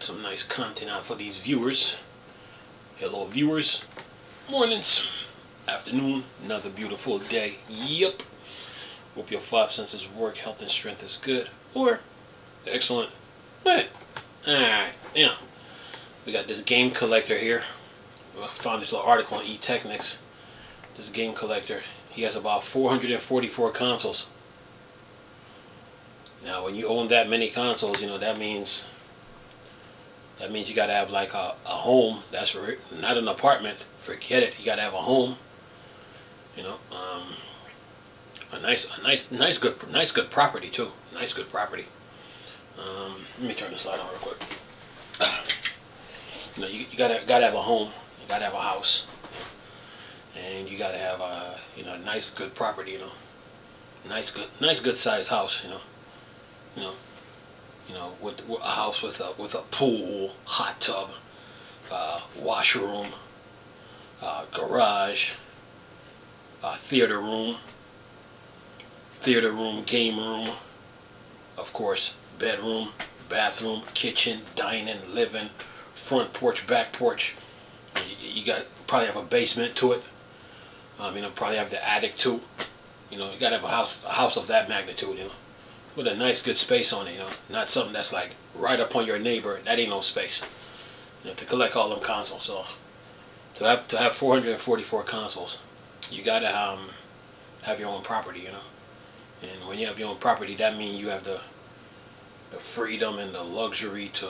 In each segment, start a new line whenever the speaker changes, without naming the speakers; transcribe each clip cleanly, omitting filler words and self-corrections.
put some nice content out for these viewers. Hello viewers, mornings, afternoon, another beautiful day. Yep. Hope your five senses work, health and strength is good or excellent. Alright, yeah. We got this game collector here. I found this little article on eTechnics. This game collector, he has about 444 consoles. Now when you own that many consoles, you know, that means you gotta have like a home. That's not an apartment. Forget it. You gotta have a home. You know, a nice good property too. Nice good property. Let me turn the slide on real quick. You know, you gotta have a home. You gotta have a house, you know, and you gotta have a nice good property. You know, nice good sized house. You know, with a house with a pool, hot tub, washroom, garage, theater room, game room, of course, bedroom, bathroom, kitchen, dining, living, front porch, back porch. You got probably have a basement to it. You know, probably have the attic too. You know, you gotta have a house of that magnitude. You know, with a nice good space on it. You know, not something that's like right up on your neighbor. That ain't no space. You know, to collect all them consoles. So to have 444 consoles, you gotta have your own property. You know, and when you have your own property, that means you have the freedom and the luxury to,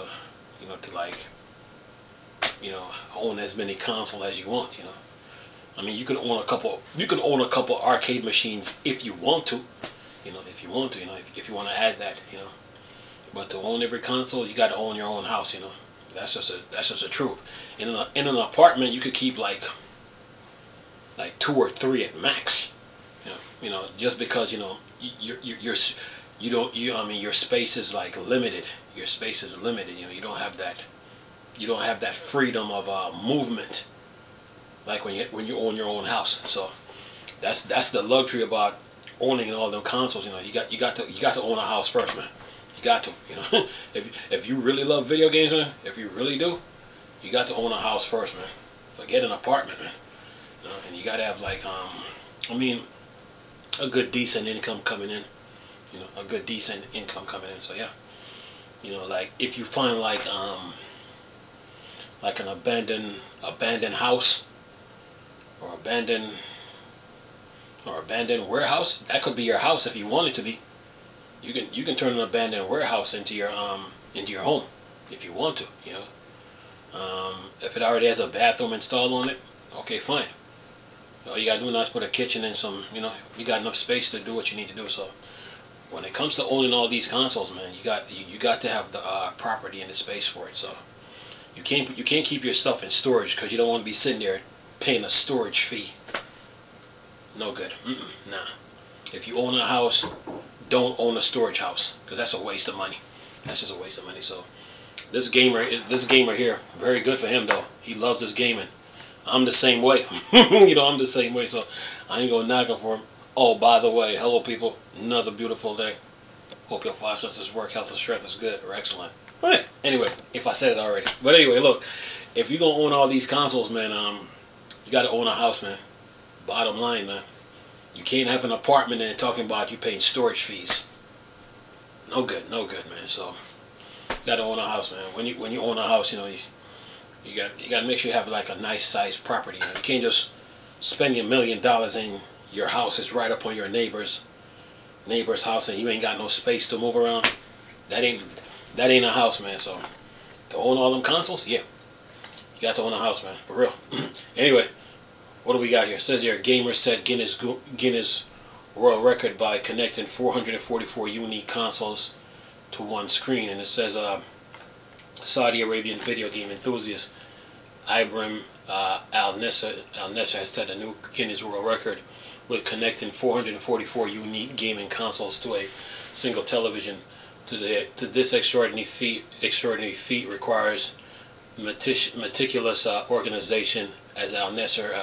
you know, to like, you know, own as many consoles as you want. You know, I mean, you can own a couple arcade machines if you want to. You know, if you want to, you know, if you want to add that, you know, but to own every console, you got to own your own house. You know, that's just the truth. In an apartment, you could keep like 2 or 3 at max. You know, just because, you know, your space is like limited. Your space is limited. You know, you don't have that freedom of movement like when you own your own house. So that's the luxury about owning all them consoles. You know, you got to own a house first, man. You got to, you know. if you really love video games, man, if you really do, you got to own a house first, man. Forget an apartment, man. You know, and you got to have like I mean, a good decent income coming in. You know, a good decent income coming in. So yeah, you know, like if you find like an abandoned house or abandoned warehouse, that could be your house if you want it to be. You can turn an abandoned warehouse into your home if you want to. You know, if it already has a bathroom installed on it, okay, fine. All you gotta do now is put a kitchen and some, you know, you got enough space to do what you need to do. So when it comes to owning all these consoles, man, you got to have the property and the space for it. So you can't keep your stuff in storage because you don't want to be sitting there paying a storage fee. No good. Nah. If you own a house, don't own a storage house because that's a waste of money. That's just a waste of money. So this gamer here, very good for him though. He loves his gaming. I'm the same way. You know, I'm the same way. So I ain't gonna knock him for him. Oh, by the way, hello people. Another beautiful day. Hope your five senses work, health and strength is good or excellent. But anyway, if I said it already. But anyway, look, if you're gonna own all these consoles, man, you gotta own a house, man. Bottom line, man. You can't have an apartment and talking about you paying storage fees. No good, man. So you gotta own a house, man. When you own a house, you know, you gotta make sure you have like a nice sized property. You know? You can't just spend $1 million and your house is right up on your neighbor's house and you ain't got no space to move around. That ain't a house, man. So to own all them consoles, yeah, you got to own a house, man, for real. Anyway, what do we got here? It says here, gamer set Guinness World Record by connecting 444 unique consoles to one screen. And it says Saudi Arabian video game enthusiast Ibrahim Al-Nasser has set a new Guinness World Record with connecting 444 unique gaming consoles to a single television. To this extraordinary feat requires meticulous organization, as Al-Nasser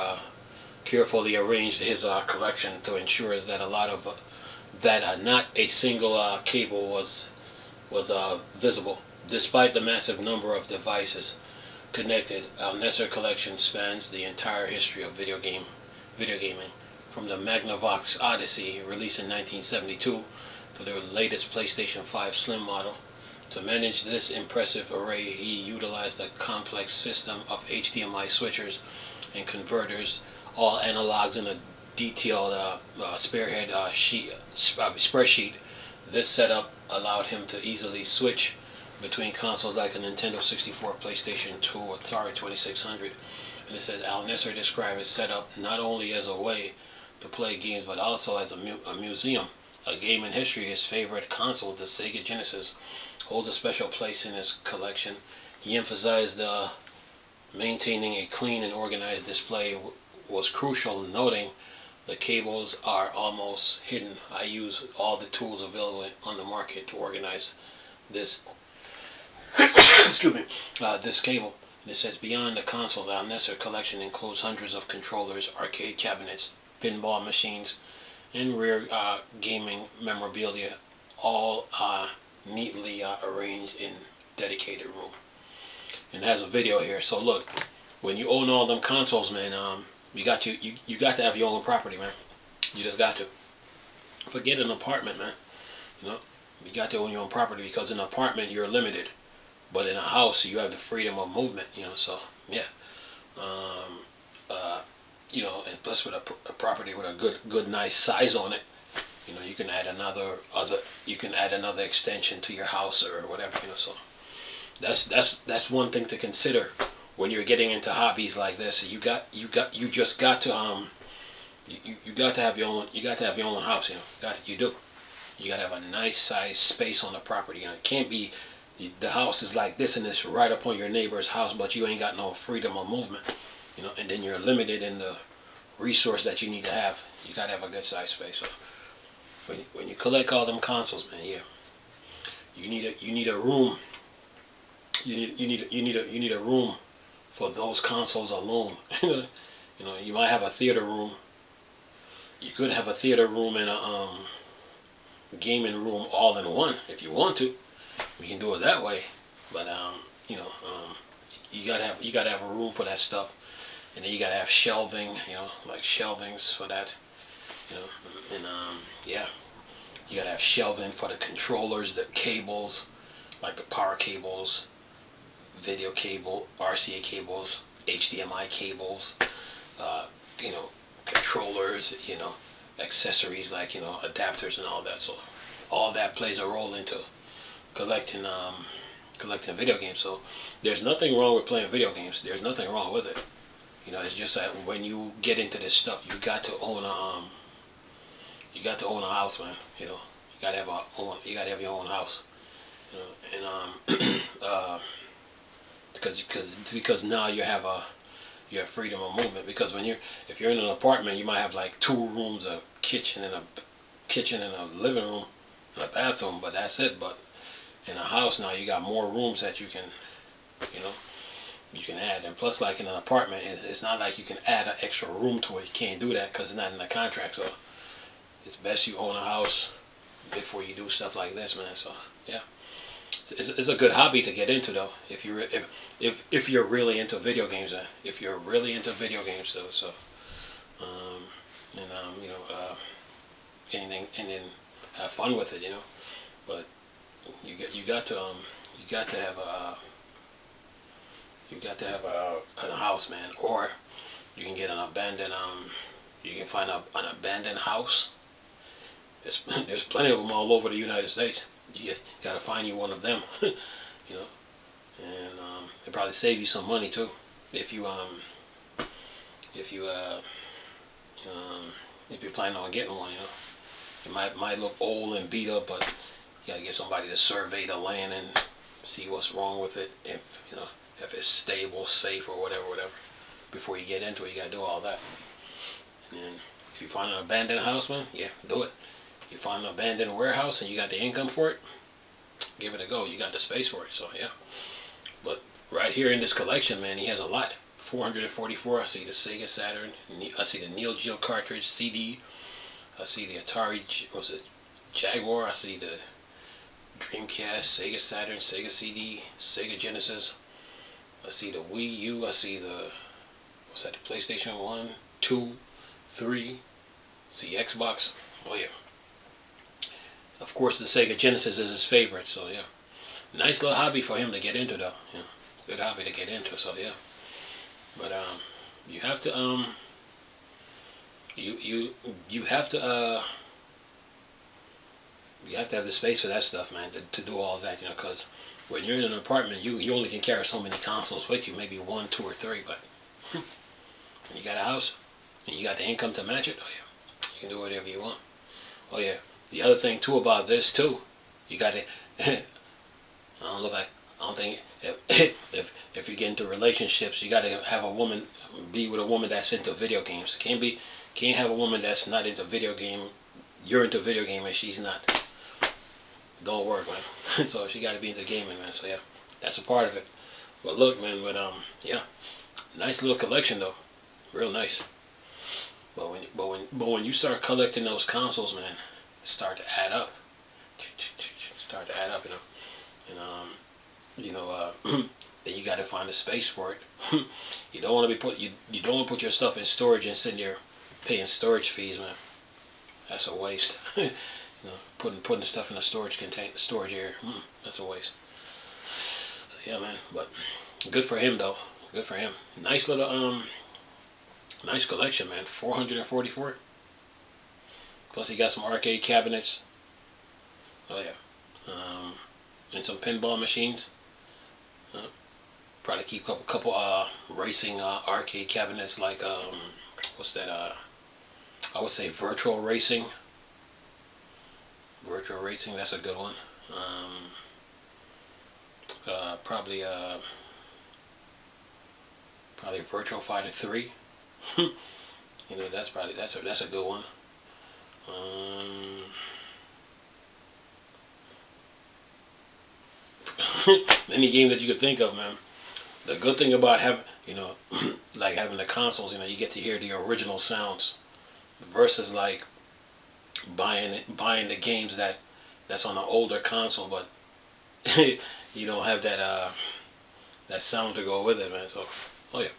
carefully arranged his collection to ensure that not a single cable was visible. Despite the massive number of devices connected, Al Nesser collection spans the entire history of video gaming, from the Magnavox Odyssey, released in 1972, to the latest PlayStation 5 Slim model. To manage this impressive array, he utilized a complex system of HDMI switchers and converters, all analogs in a detailed spreadsheet. This setup allowed him to easily switch between consoles like a Nintendo 64, PlayStation 2, or Atari 2600. And it said Al Nesser described his setup not only as a way to play games, but also as a museum. A game in history. His favorite console, the Sega Genesis, holds a special place in his collection. He emphasized maintaining a clean and organized display was crucial, noting the cables are almost hidden. I use all the tools available on the market to organize this excuse me, this cable. And it says, beyond the consoles, Al Nesser collection includes hundreds of controllers, arcade cabinets, pinball machines, and rare gaming memorabilia, all neatly arranged in dedicated room. And it has a video here. So look, when you own all them consoles, man, you got to have your own property, man. You just got to. Forget an apartment, man. You know, you got to own your own property, because in an apartment you're limited, but in a house you have the freedom of movement. You know, so yeah. You know, and plus with a property with a good nice size on it, you know, you can add another extension to your house or whatever. You know, so that's one thing to consider when you're getting into hobbies like this. You just got to you got to have your own house. You know, you do. You got to have a nice size space on the property. You know, it can't be the house is like this and it's right up on your neighbor's house, but you ain't got no freedom of movement. You know, and then you're limited in the resource that you need to have. You gotta have a good size space. So when you collect all them consoles, man, yeah, you need a room. You need a room for those consoles alone. You know, you might have a theater room. You could have a theater room and a gaming room all in one if you want to. We can do it that way, but you know, you gotta have a room for that stuff. And then you gotta have shelving, you know, like shelvings for that, you know, and yeah, you gotta have shelving for the controllers, the cables, like the power cables, video cable, RCA cables, HDMI cables, you know, controllers, you know, accessories like, you know, adapters and all that. So all that plays a role into collecting video games. So there's nothing wrong with playing video games. There's nothing wrong with it. You know, it's just that when you get into this stuff, you got to own a house, man. You know, you gotta have your own house. You know, and because now you have freedom of movement. Because if you're in an apartment, you might have like 2 rooms, a kitchen and a living room and a bathroom, but that's it. But in a house now, you got more rooms that you can, you know, you can add. And plus, like in an apartment, it's not like you can add an extra room to it. You can't do that because it's not in the contract. So it's best you own a house before you do stuff like this, man. So yeah, it's a good hobby to get into, though, if you're really into video games. If you're really into video games, though. So you know, anything, and then have fun with it, you know. But you got to have a house, man. Or you can get an abandoned you can find an abandoned house. There's plenty of them all over the United States. You gotta find you one of them. You know, and it probably save you some money too if you plan on getting one. You know, it might look old and beat up, but you gotta get somebody to survey the land and see what's wrong with it. If you know, if it's stable, safe, or whatever. Before you get into it, you gotta do all that. And if you find an abandoned house, man, yeah, do it. You find an abandoned warehouse and you got the income for it, give it a go. You got the space for it, so yeah. But right here in this collection, man, he has a lot. 444. I see the Sega Saturn. I see the Neo Geo cartridge, CD. I see the Atari, was it Jaguar? I see the Dreamcast, Sega Saturn, Sega CD, Sega Genesis. I see the Wii U. I see the, what's that, the PlayStation 1, 2, 3. See Xbox. Oh yeah. Of course, the Sega Genesis is his favorite. So yeah, nice little hobby for him to get into though. Yeah, good hobby to get into. So yeah, but you have to you have to you have to have the space for that stuff, man, to do all that, you know, because when you're in an apartment, you only can carry so many consoles with you, maybe 1, 2, or 3, but when you got a house and you got the income to match it, oh yeah, you can do whatever you want. Oh yeah, the other thing too about this too, you got to, I don't think, if you get into relationships, you got to have a woman, be with a woman that's into video games. Can't have a woman that's not into video game, you're into video game and she's not. Don't work, man. So she got to be into gaming, man. So yeah, that's a part of it. But look, man, yeah, nice little collection though, real nice. But when you start collecting those consoles, man, start to add up. Start to add up, you know. And then you got to find a space for it. You don't want to you don't want to put your stuff in storage and sitting there paying storage fees, man. That's a waste. You know, putting the stuff in a storage area. That's a waste. So yeah, man. But good for him though. Good for him. Nice little nice collection, man. 444. Plus he got some arcade cabinets. Oh yeah. And some pinball machines. Probably keep a couple racing arcade cabinets, like what's that? I would say virtual racing. Virtual racing, that's a good one. Probably Virtual Fighter 3. You know, that's a good one. Any game that you could think of, man. The good thing about having, you know, like having the consoles, you know, you get to hear the original sounds, versus like buying the games that's on an older console, but you don't have that sound to go with it, man. So, oh yeah.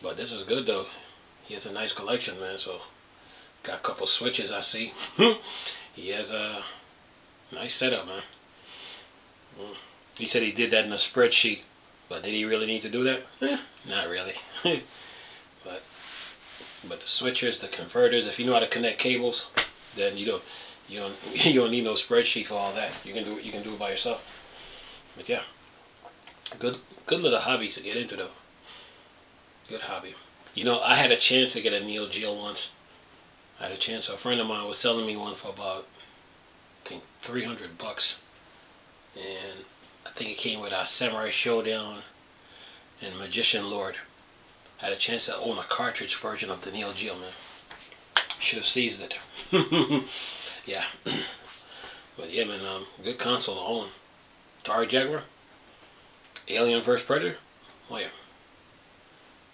But this is good though. He has a nice collection, man. So, got a couple switches I see. He has a nice setup, man. He said he did that in a spreadsheet, but did he really need to do that? Not really. But the switchers, the converters, if you know how to connect cables, then you don't need no spreadsheet for all that. You can do it by yourself. But yeah, good little hobby to get into though. Good hobby. You know, I had a chance to get a Neo Geo once. I had a chance. A friend of mine was selling me one for about, I think, $300, and I think it came with a Samurai Showdown and Magician Lord. I had a chance to own a cartridge version of the Neo Geo, man. Should have seized it. Yeah. But yeah, man, good console to own. Atari Jaguar, Alien vs Predator. Oh yeah.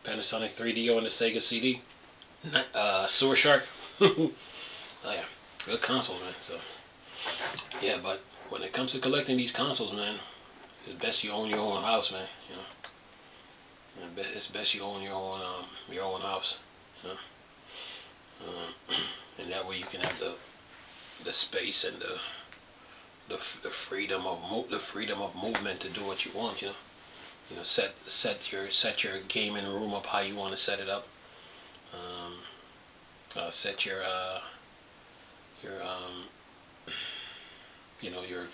Panasonic 3DO on the Sega CD. Sewer Shark. Oh yeah. Good console, man. So yeah, but when it comes to collecting these consoles, man, it's best you own your own house, man. You know. It's best you own your own house, you know? And that way you can have the space and the freedom of movement to do what you want, you know. You know, set your gaming room up how you want to set it up. Set your you know, your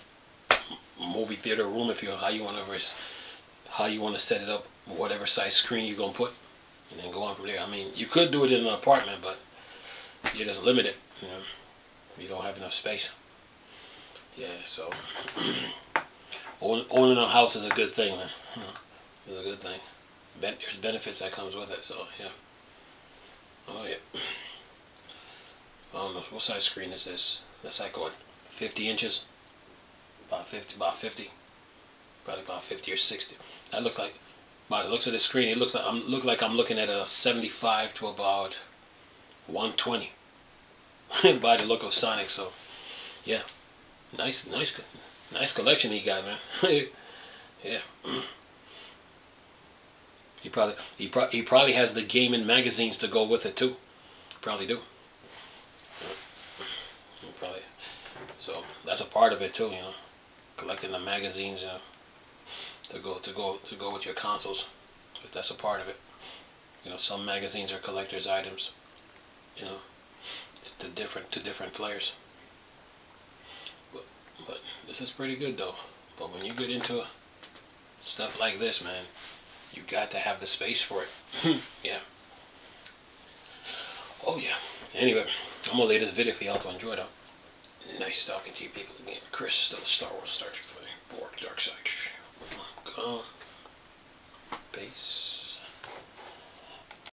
movie theater room, if you how you want to set it up, whatever size screen you're gonna put, and then go on from there. I mean, you could do it in an apartment, but you're just limited, you know. You don't have enough space. Yeah, so owning a house is a good thing, man. It's a good thing. There's benefits that comes with it. So yeah. Oh yeah. I don't know what size screen is this. That's like what, 50 inches? About 50. Probably about 50 or 60. That looks like, by the looks of the screen, it looks like I'm looking at a 75 to about 120 by the look of Sonic. So yeah, nice Nice collection he got, man. Yeah. He probably has the gaming magazines to go with it too. Probably do. Probably. So that's a part of it too, you know. Collecting the magazines, you know, to go with your consoles. If that's a part of it. You know, some magazines are collector's items. You know, to different players. But this is pretty good though. But when you get into stuff like this, man, you got to have the space for it. Yeah. Oh yeah. Anyway, I'm gonna lay this video for y'all to enjoy though. Nice talking to you people again. Chris, still a Star Wars, Star Trek thing. Borg, Dark Side. Go. Peace.